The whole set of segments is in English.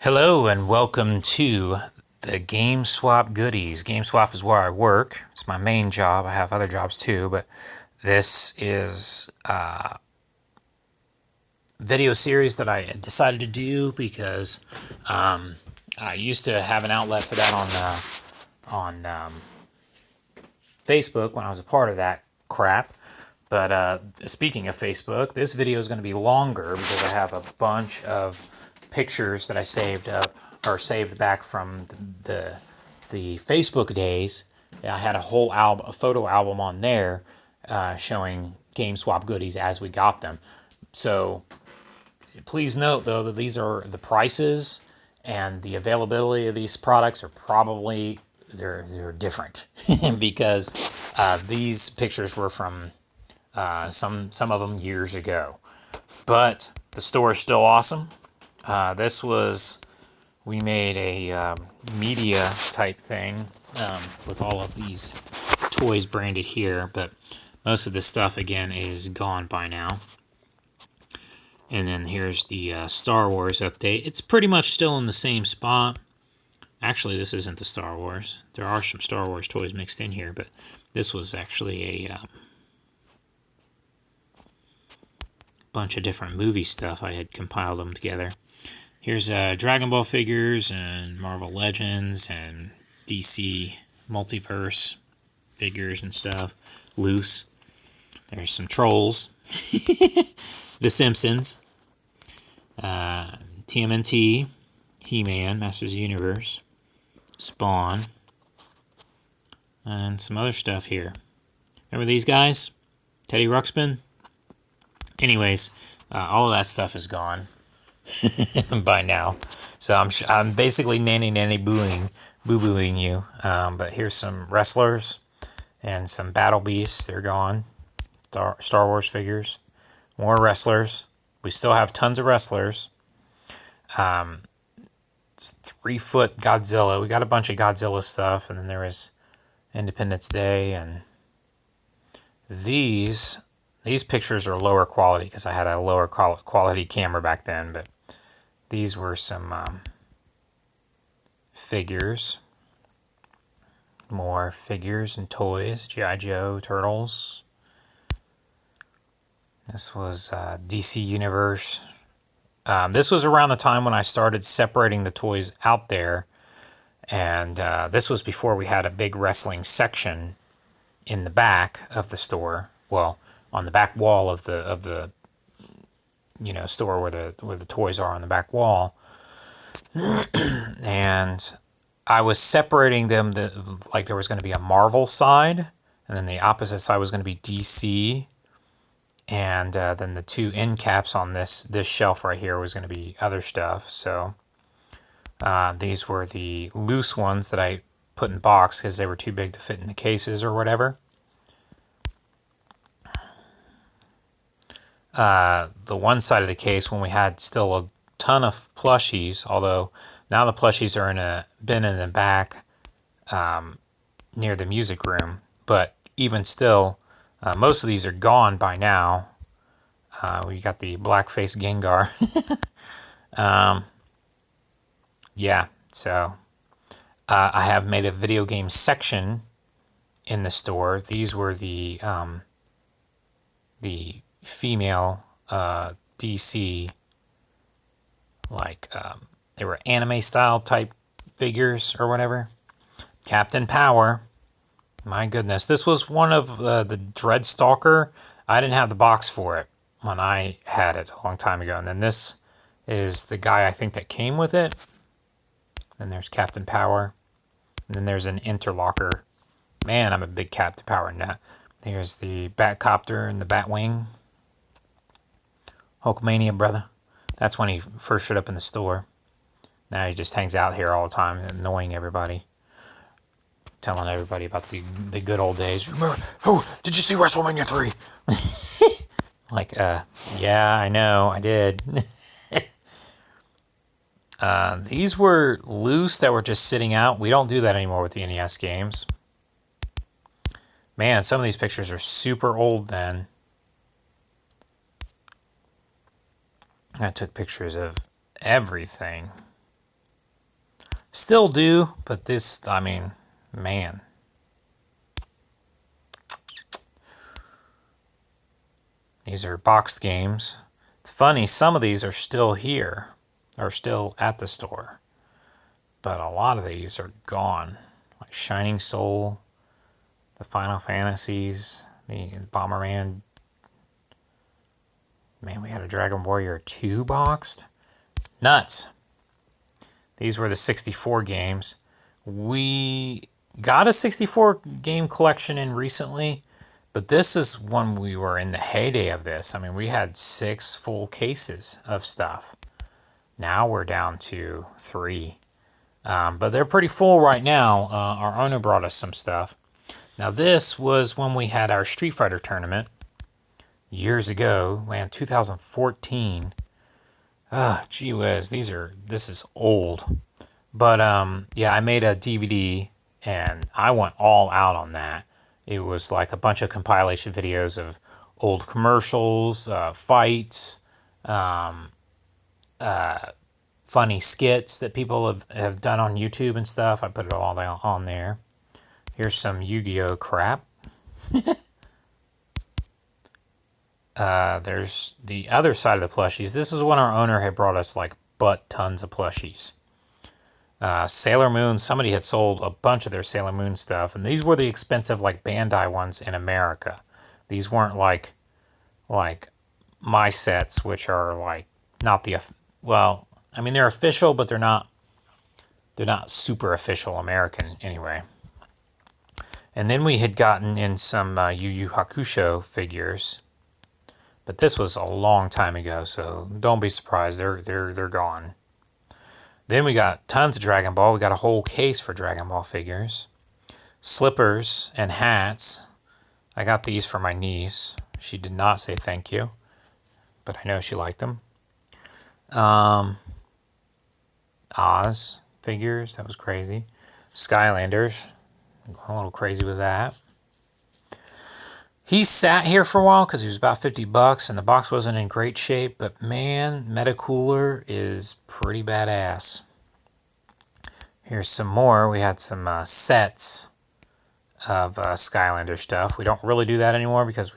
Hello and welcome to the GameSwap goodies. GameSwap is where I work. It's my main job. I have other jobs too, but this is a video series that I decided to do because I used to have an outlet for that on Facebook when I was a part of that crap. But speaking of Facebook, this video is going to be longer because I have a bunch of pictures that I saved up or saved back from the Facebook days. I had a whole album, a photo album on there showing GameSwap goodies as we got them. So please note though that these are the prices and the availability of these products are probably they're different because these pictures were from some of them years ago. But the store is still awesome. We made a media type thing with all of these toys branded here, but most of this stuff again is gone by now. And then here's the Star Wars update. It's pretty much still in the same spot. Actually, this isn't the Star Wars. There are some Star Wars toys mixed in here, but this was actually a bunch of different movie stuff. I had compiled them together. Here's Dragon Ball figures and Marvel Legends and DC Multiverse figures and stuff. Loose. There's some Trolls. The Simpsons. TMNT. He-Man, Masters of the Universe. Spawn. And some other stuff here. Remember these guys? Teddy Ruxpin? Anyways, all of that stuff is gone by now. So I'm basically nanny boo-booing you. But here's some wrestlers and some battle beasts. They're gone. Star Wars figures. More wrestlers. We still have tons of wrestlers. It's 3-foot Godzilla. We got a bunch of Godzilla stuff. And then there is Independence Day. And these pictures are lower quality because I had a lower quality camera back then, but these were some figures. More figures and toys. G.I. Joe, Turtles. This was DC Universe. This was around the time when I started separating the toys out there, and this was before we had a big wrestling section in the back of the store. Well, on the back wall of the store where the toys are on the back wall. And I was separating them like there was going to be a Marvel side, and then the opposite side was going to be DC, and then the two end caps on this shelf right here was going to be other stuff. So these were the loose ones that I put in box because they were too big to fit in the cases or whatever. The one side of the case when we had still a ton of plushies, although now the plushies are in a bin in the back near the music room, but even still, most of these are gone by now. We got the blackface Gengar. Yeah, so I have made a video game section in the store. These were the female DC, like they were anime style type figures or whatever. Captain Power, my goodness, this was one of the Dreadstalker. I didn't have the box for it when I had it a long time ago, and then this is the guy I think that came with it. Then there's Captain Power, and then there's an interlocker. Man, I'm a big Captain Power nut. There's the Batcopter and the Batwing. Hulkmania, brother. That's when he first showed up in the store. Now he just hangs out here all the time, annoying everybody. Telling everybody about the good old days. Remember, did you see WrestleMania 3? Like, yeah, I know, I did. These were loose that were just sitting out. We don't do that anymore with the NES games. Man, some of these pictures are super old then. I took pictures of everything. Still do, but this, I mean, man. These are boxed games. It's funny, some of these are still here, are still at the store. But a lot of these are gone. Like Shining Soul, the Final Fantasies, the Bomberman. Man, we had a Dragon Warrior 2 boxed. Nuts. These were the 64 games. We got a 64 game collection in recently, but this is when we were in the heyday of this. I mean, we had 6 full cases of stuff. Now we're down to 3. But they're pretty full right now. Our owner brought us some stuff. Now this was when we had our Street Fighter tournament years ago, man, 2014. Gee whiz, this is old. But yeah, I made a DVD and I went all out on that. It was like a bunch of compilation videos of old commercials, fights, funny skits that people have done on YouTube and stuff. I put it all on there. Here's some Yu-Gi-Oh crap. There's the other side of the plushies. This is when our owner had brought us like tons of plushies. Sailor Moon, somebody had sold a bunch of their Sailor Moon stuff, and these were the expensive like Bandai ones in America. These weren't like my sets, which are like not the, well, I mean they're official, but they're not super official American anyway. And then we had gotten in some Yu Yu Hakusho figures, but this was a long time ago, so don't be surprised. They're gone. Then we got tons of Dragon Ball. We got a whole case for Dragon Ball figures. Slippers and hats. I got these for my niece. She did not say thank you, but I know she liked them. Oz figures. That was crazy. Skylanders. A little crazy with that. He sat here for a while because he was about $50 and the box wasn't in great shape, but man, Metacooler is pretty badass. Here's some more. We had some sets of Skylander stuff. We don't really do that anymore because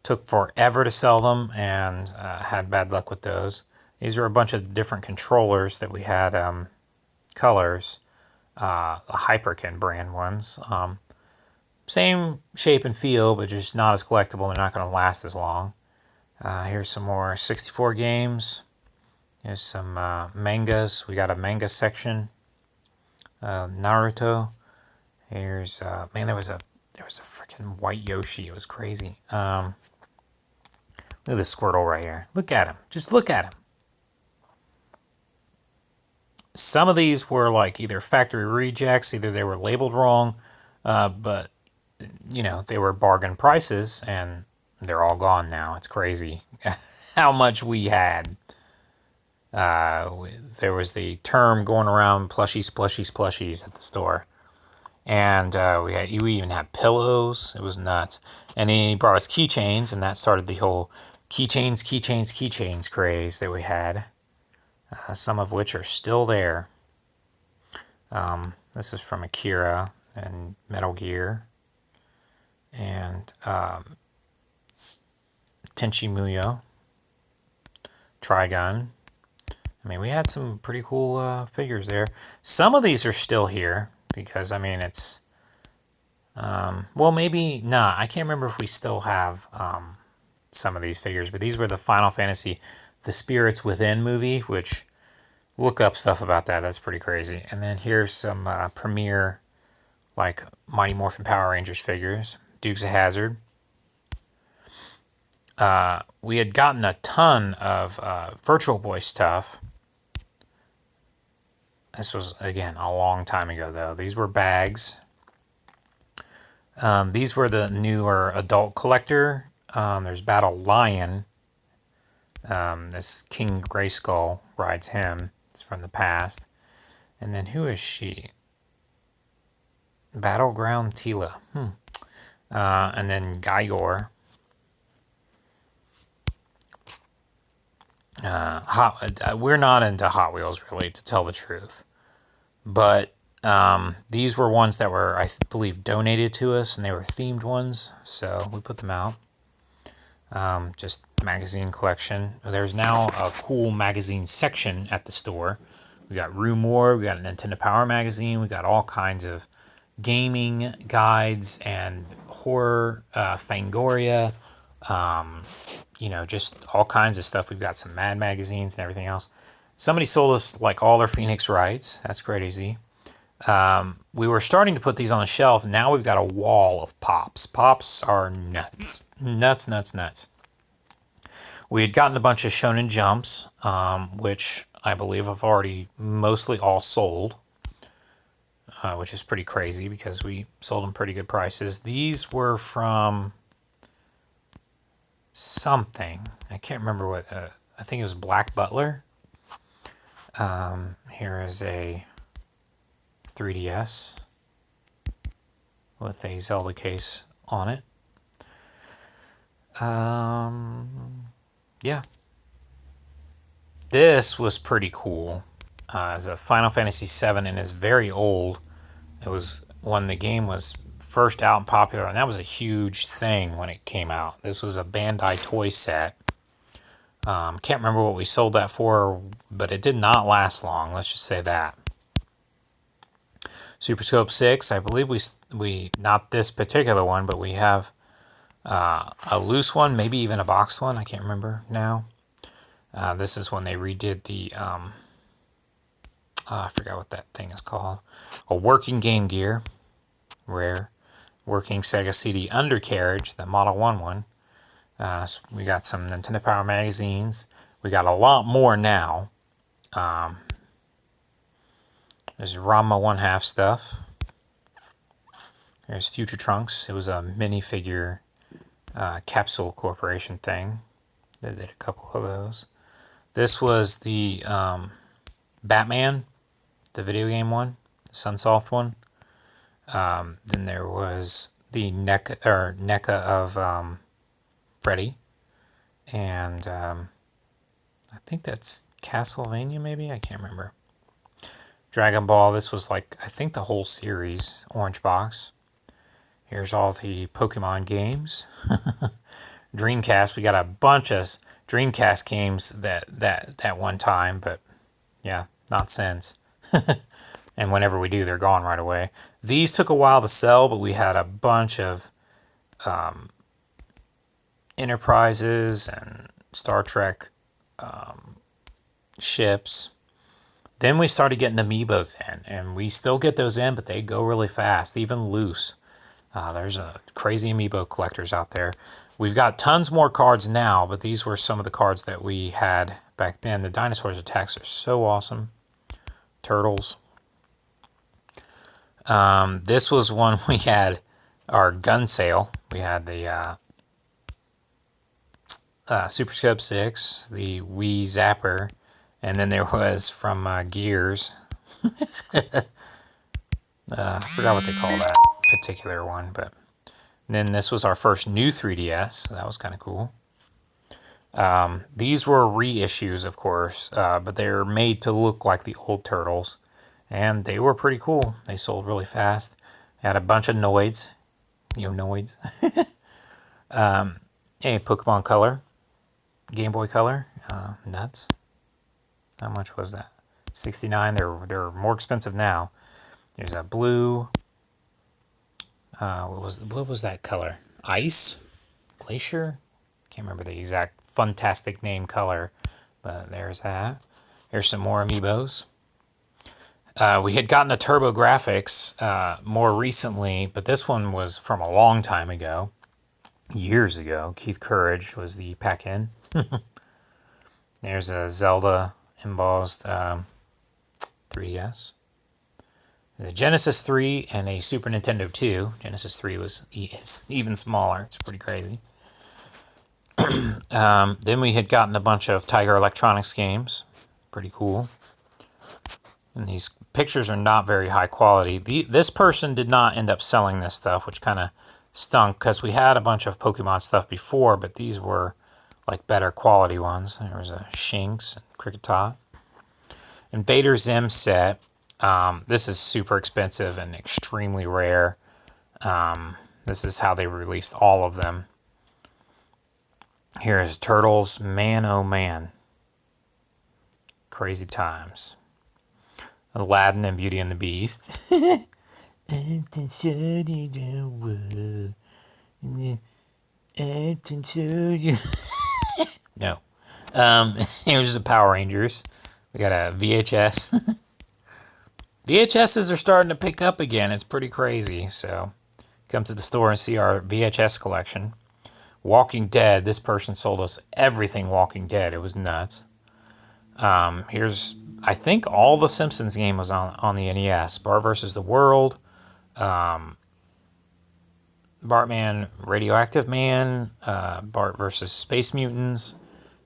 took forever to sell them and had bad luck with those. These are a bunch of different controllers that we had colors, the Hyperkin brand ones. Same shape and feel, but just not as collectible. They're not going to last as long. Here's some more 64 games. Here's some mangas. We got a manga section. Naruto. Here's man, there was a freaking white Yoshi. It was crazy. Look at this Squirtle right here. Look at him. Just look at him. Some of these were like either factory rejects, either they were labeled wrong, but you know, they were bargain prices and they're all gone now. It's crazy how much we had. There was the term going around plushies at the store. And we even had pillows. It was nuts. And he brought us keychains, and that started the whole keychains craze that we had. Some of which are still there. This is from Akira and Metal Gear. And Tenchi Muyo, Trigun. I mean, we had some pretty cool figures there. Some of these are still here because, I mean, it's well, maybe not. I can't remember if we still have some of these figures, but these were the Final Fantasy, the Spirits Within movie, which look up stuff about that. That's pretty crazy. And then here's some premiere, like Mighty Morphin Power Rangers figures. Dukes of Hazzard. We had gotten a ton of Virtual Boy stuff. This was, again, a long time ago, though. These were bags. These were the newer adult collector. There's Battle Lion. This King Grayskull rides him. It's from the past. And then who is she? Battleground Tila. And then Gygor. We're not into Hot Wheels, really, to tell the truth. But these were ones that were, I believe, donated to us, and they were themed ones, so we put them out. Just magazine collection. There's now a cool magazine section at the store. We got Room War, we got a Nintendo Power magazine, we got all kinds of gaming guides and horror, Fangoria, just all kinds of stuff. We've got some Mad magazines and everything else. Somebody sold us like all their Phoenix rights. That's crazy. We were starting to put these on a shelf. Now we've got a wall of Pops. Pops are nuts. Nuts. We had gotten a bunch of Shonen Jumps, which I believe have already mostly all sold, which is pretty crazy because we sold them pretty good prices. These were from something. I can't remember what. I think it was Black Butler. Here is a 3DS with a Zelda case on it. Yeah. This was pretty cool. It's a Final Fantasy VII and is very old. It was when the game was first out and popular, and that was a huge thing when it came out. This was a Bandai toy set. Can't remember what we sold that for, but it did not last long. Let's just say that. Super Scope 6, I believe we not this particular one, but we have a loose one, maybe even a boxed one. I can't remember now. This is when they redid the, I forgot what that thing is called. A working Game Gear, rare. Working Sega CD undercarriage, the Model 1 one. So we got some Nintendo Power magazines. We got a lot more now. There's Rama 1/2 stuff. There's Future Trunks. It was a minifigure Capsule Corporation thing. They did a couple of those. This was the Batman, the video game one, the Sunsoft one. Then there was the NECA of Freddy, and I think that's Castlevania, maybe? I can't remember. Dragon Ball, this was like, I think the whole series, orange box. Here's all the Pokemon games. Dreamcast, we got a bunch of Dreamcast games that one time, but yeah, not since. And whenever we do, they're gone right away. These took a while to sell, but we had a bunch of Enterprises and Star Trek ships. Then we started getting amiibos in, and we still get those in, but they go really fast, even loose. There's a crazy amiibo collectors out there. We've got tons more cards now, but these were some of the cards that we had back then. The Dinosaurs Attacks are so awesome. Turtles. This was when we had our gun sale. We had the Super Scope 6, the Wii Zapper, and then there was from Gears. I forgot what they call that particular one, but then this was our first new 3DS, so that was kind of cool. These were reissues, of course, but they're made to look like the old Turtles, and they were pretty cool. They sold really fast. Had a bunch of Noids, Noids. Hey, Pokemon Color, Game Boy Color, nuts. How much was that? $69. They're more expensive now. There's a blue. What was that color? Ice? Glacier? Can't remember the exact fantastic name color, but there's that. Here's some more amiibos. We had gotten a TurboGrafx more recently, but this one was from a long time ago. Years ago. Keith Courage was the pack-in. There's a Zelda embossed 3DS. The Genesis 3 and a Super Nintendo 2. Genesis 3 is even smaller. It's pretty crazy. Then we had gotten a bunch of Tiger Electronics games. Pretty cool. And these pictures are not very high quality. This person did not end up selling this stuff, which kind of stunk, because we had a bunch of Pokemon stuff before, but these were like better quality ones. There was a Shinx and Kricketot. Invader Zim set. This is super expensive and extremely rare. This is how they released all of them. Here's Turtles. Man, oh man. Crazy times. Aladdin and Beauty and the Beast. No. Here's the Power Rangers. We got a VHS. VHSs are starting to pick up again. It's pretty crazy. So come to the store and see our VHS collection. Walking Dead. This person sold us everything Walking Dead. It was nuts. Here's, I think all the Simpsons game was on the NES. Bart versus the World. Bartman, Radioactive Man. Bart versus Space Mutants.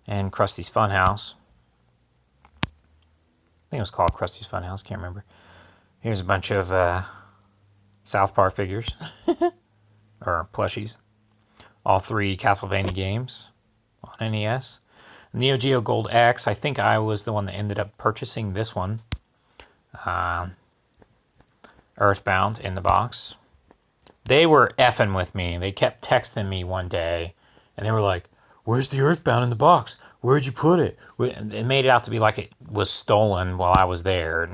And Krusty's Funhouse. I think it was called Krusty's Funhouse. Can't remember. Here's a bunch of South Park figures. Or plushies. All 3 Castlevania games on NES. Neo Geo Gold X. I think I was the one that ended up purchasing this one. Earthbound in the box. They were effing with me. They kept texting me one day. And they were like, "Where's the Earthbound in the box? Where'd you put it?" It made it out to be like it was stolen while I was there.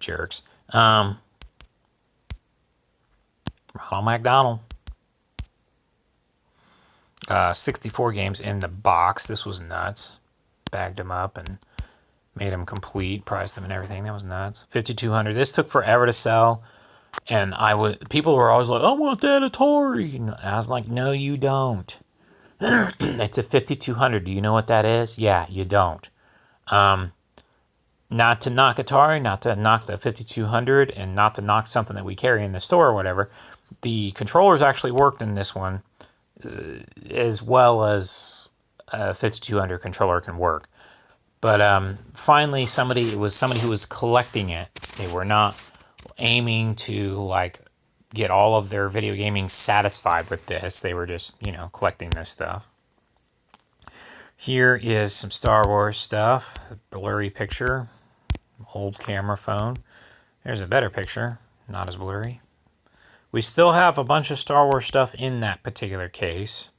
Jerks. Ronald McDonald. 64 games in the box. This was nuts. Bagged them up and made them complete. Priced them and everything. That was nuts. 5,200. This took forever to sell. And people were always like, "I want that Atari." And I was like, "No, you don't." It's a 5,200. Do you know what that is? Yeah, you don't. Not to knock Atari, not to knock the 5,200, and not to knock something that we carry in the store or whatever. The controllers actually worked in this one as well as a 5,200 controller can work. But finally, it was somebody who was collecting it. They were not aiming to like get all of their video gaming satisfied with this. They were just, collecting this stuff. Here is some Star Wars stuff. A blurry picture. Old camera phone. There's a better picture. Not as blurry. We still have a bunch of Star Wars stuff in that particular case.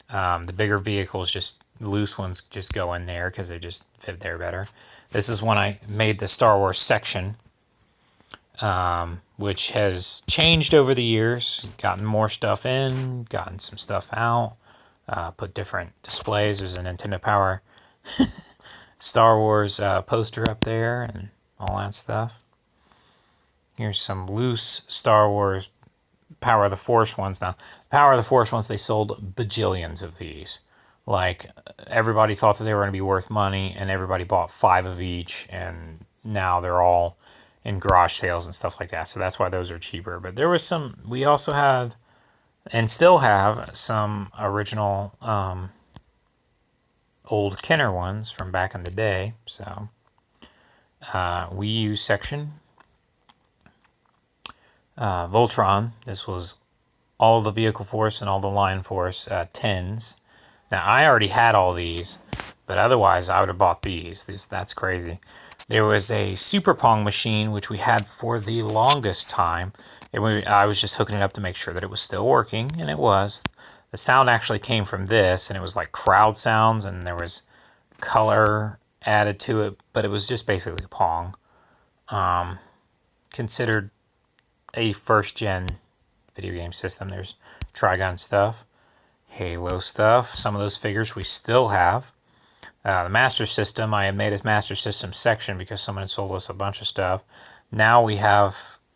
The bigger vehicles, just loose ones, just go in there because they just fit there better. This is when I made the Star Wars section, which has changed over the years. Gotten more stuff in, gotten some stuff out, put different displays. There's a Nintendo Power Star Wars poster up there and all that stuff. Here's some loose Star Wars Power of the Force ones. Now, Power of the Force ones, they sold bajillions of these. Like, everybody thought that they were going to be worth money, and everybody bought 5 of each, and now they're all in garage sales and stuff like that. So that's why those are cheaper. But there was some, we also have, and still have, some original old Kenner ones from back in the day. So, Wii U section. Voltron. This was all the Vehicle Force and all the Line Force 10s. Now, I already had all these, but otherwise I would have bought these. That's crazy. There was a Super Pong machine, which we had for the longest time. I was just hooking it up to make sure that it was still working, and it was. The sound actually came from this, and it was like crowd sounds, and there was color added to it, but it was just basically Pong. Considered a first-gen video game system. There's Trigun stuff, Halo stuff. Some of those figures we still have. The Master System, I had made a Master System section because someone had sold us a bunch of stuff. Now we have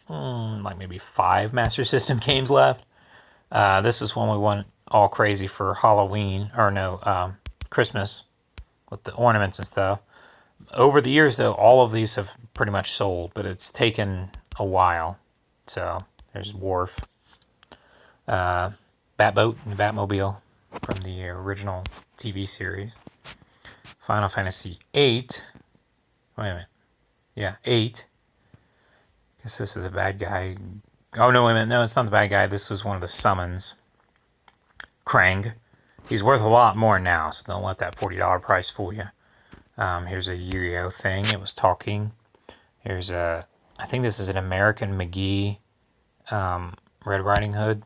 like maybe 5 Master System games left. This is when we went all crazy for Halloween, or no, Christmas, with the ornaments and stuff. Over the years, though, all of these have pretty much sold, but it's taken a while. So, there's Worf, Batboat and Batmobile from the original TV series. Final Fantasy VIII. Wait a minute. Yeah, 8. Guess this is the bad guy. Oh, no, wait a minute. No, it's not the bad guy. This was one of the summons. Krang. He's worth a lot more now, so don't let that $40 price fool you. Here's a Yu-Gi-Oh thing. It was talking. Here's I think this is an American McGee Red Riding Hood.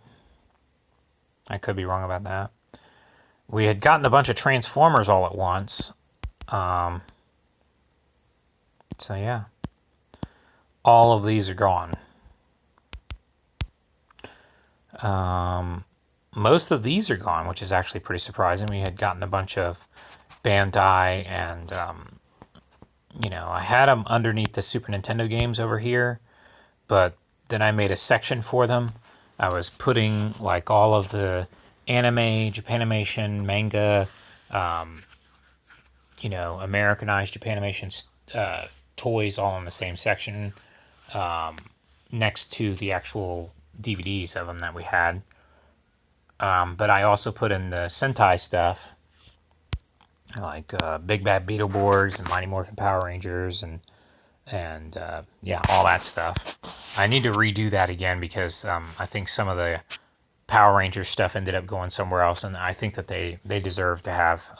I could be wrong about that. We had gotten a bunch of Transformers all at once. So yeah, all of these are gone. Most of these are gone, which is actually pretty surprising. We had gotten a bunch of Bandai and, I had them underneath the Super Nintendo games over here, but then I made a section for them. I was putting like all of the anime, Japanimation, manga, Americanized Japanimation toys all in the same section next to the actual DVDs of them that we had. But I also put in the Sentai stuff, like Big Bad Beetleborgs and Mighty Morphin Power Rangers and all that stuff. I need to redo that again because I think some of the Power Rangers stuff ended up going somewhere else, and I think that they deserve to have,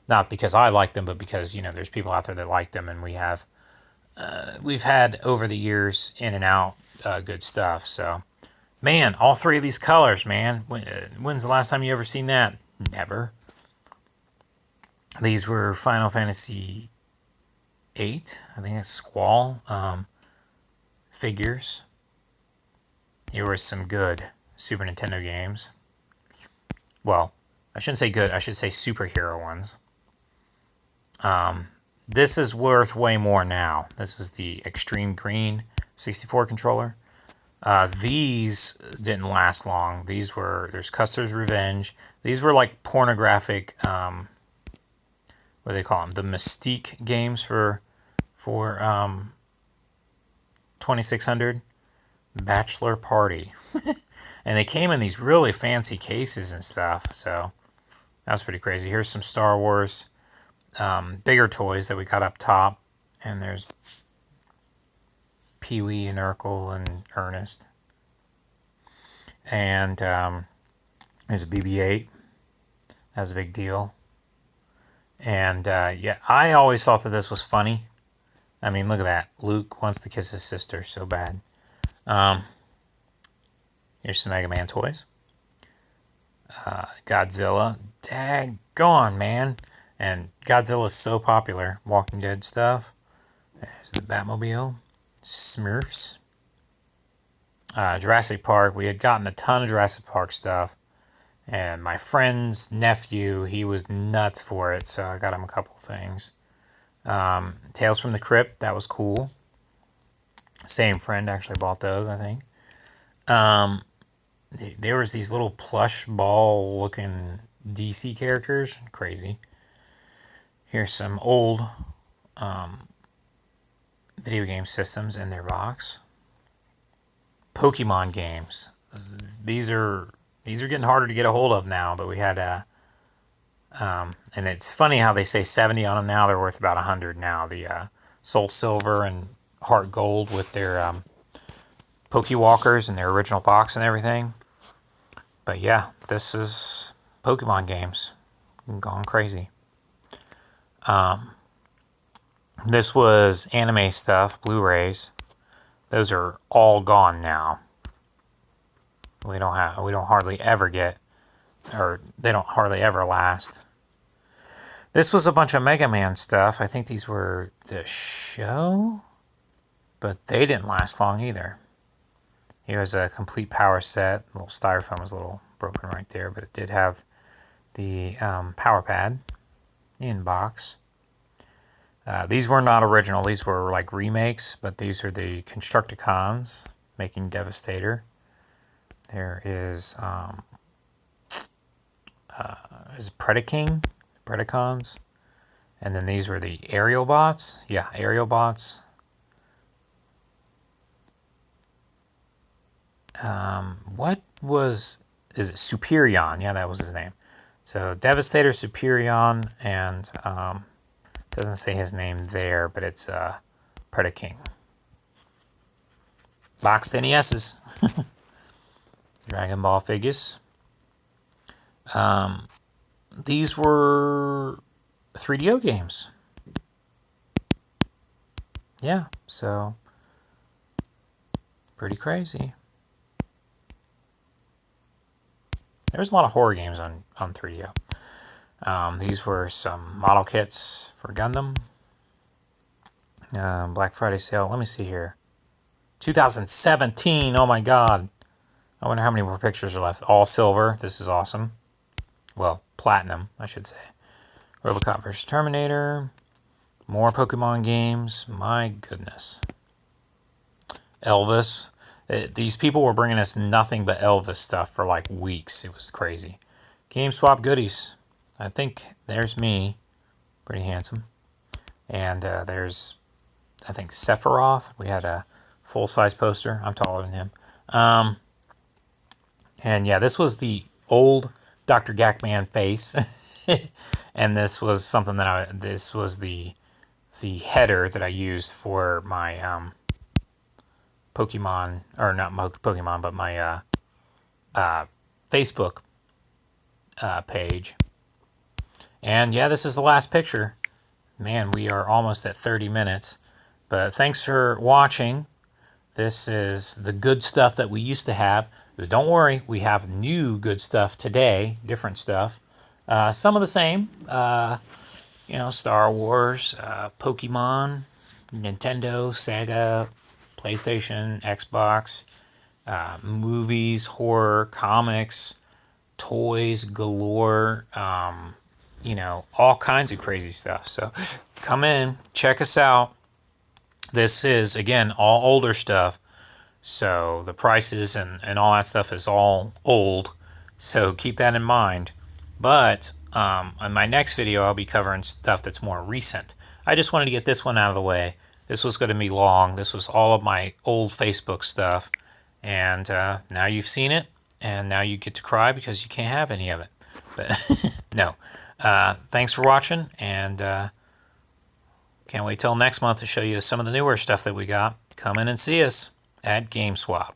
not because I like them, but because there's people out there that like them, and we've had over the years in and out good stuff. So, man, all three of these colors, man. When's the last time you ever seen that? Never. These were Final Fantasy VIII. I think it's Squall figures. Here were some good Super Nintendo games. Well, I shouldn't say good. I should say superhero ones. This is worth way more now. This is the Extreme Green 64 controller. These didn't last long. There's Custer's Revenge. These were like pornographic, what do they call them? The Mystique games for 2600. Bachelor Party. And they came in these really fancy cases and stuff, so that was pretty crazy. Here's some Star Wars bigger toys that we got up top, and there's Pee-wee and Urkel and Ernest. And there's a BB-8. That was a big deal. And I always thought that this was funny. I mean, look at that. Luke wants to kiss his sister so bad. Here's some Mega Man toys. Godzilla. Daggone, man. And Godzilla's so popular. Walking Dead stuff. There's the Batmobile. Smurfs. Jurassic Park. We had gotten a ton of Jurassic Park stuff. And my friend's nephew, he was nuts for it, so I got him a couple things. Tales from the Crypt. That was cool. Same friend actually bought those, I think. There was these little plush ball looking DC characters. Crazy. Here's some old video game systems in their box. Pokemon games. These are getting harder to get a hold of now, but we had and it's funny how they say 70 on them now. They're worth about 100 now. The Soul Silver and Heart Gold with their Pokewalkers and their original box and everything. But yeah, this is Pokemon games. Gone crazy. This was anime stuff, Blu-rays. Those are all gone now. We don't hardly ever get, or they don't hardly ever last. This was a bunch of Mega Man stuff. I think these were the show, but they didn't last long either. Here's a complete power set. The little styrofoam was a little broken right there, but it did have the power pad in box. These were not original. These were like remakes, but these are the Constructicons making Devastator. There is Predacons, and then these were the Aerial Bots. Yeah, Aerial Bots. Is it Superion? Yeah, that was his name. So Devastator, Superion, and doesn't say his name there, but it's Predaking. Boxed NESs. Dragon Ball figures. These were 3DO games. Yeah, So, pretty crazy. There's a lot of horror games on 3DO. These were some model kits for Gundam. Black Friday sale. Let me see here. 2017. Oh my god. I wonder how many more pictures are left. All silver. This is awesome. Well, platinum, I should say. Robocop vs. Terminator. More Pokemon games. My goodness. Elvis. These people were bringing us nothing but Elvis stuff for like weeks. It was crazy. GameSwap goodies. I think there's me. Pretty handsome. And there's, I think, Sephiroth. We had a full-size poster. I'm taller than him. And yeah, this was the old Dr. Gackman face. And this was something that this was the header that I used for my Pokemon, or not Pokemon, but my Facebook page. And yeah, this is the last picture. Man, we are almost at 30 minutes. But thanks for watching. This is the good stuff that we used to have. But don't worry, we have new good stuff today, different stuff. Some of the same, Star Wars, Pokemon, Nintendo, Sega, PlayStation, Xbox, movies, horror, comics, toys galore, all kinds of crazy stuff. So come in, check us out. This is, again, all older stuff. So the prices and all that stuff is all old. So keep that in mind. But on my next video, I'll be covering stuff that's more recent. I just wanted to get this one out of the way. This was going to be long. This was all of my old Facebook stuff. And now you've seen it. And now you get to cry because you can't have any of it. But no. Thanks for watching. And can't wait till next month to show you some of the newer stuff that we got. Come in and see us at GameSwap.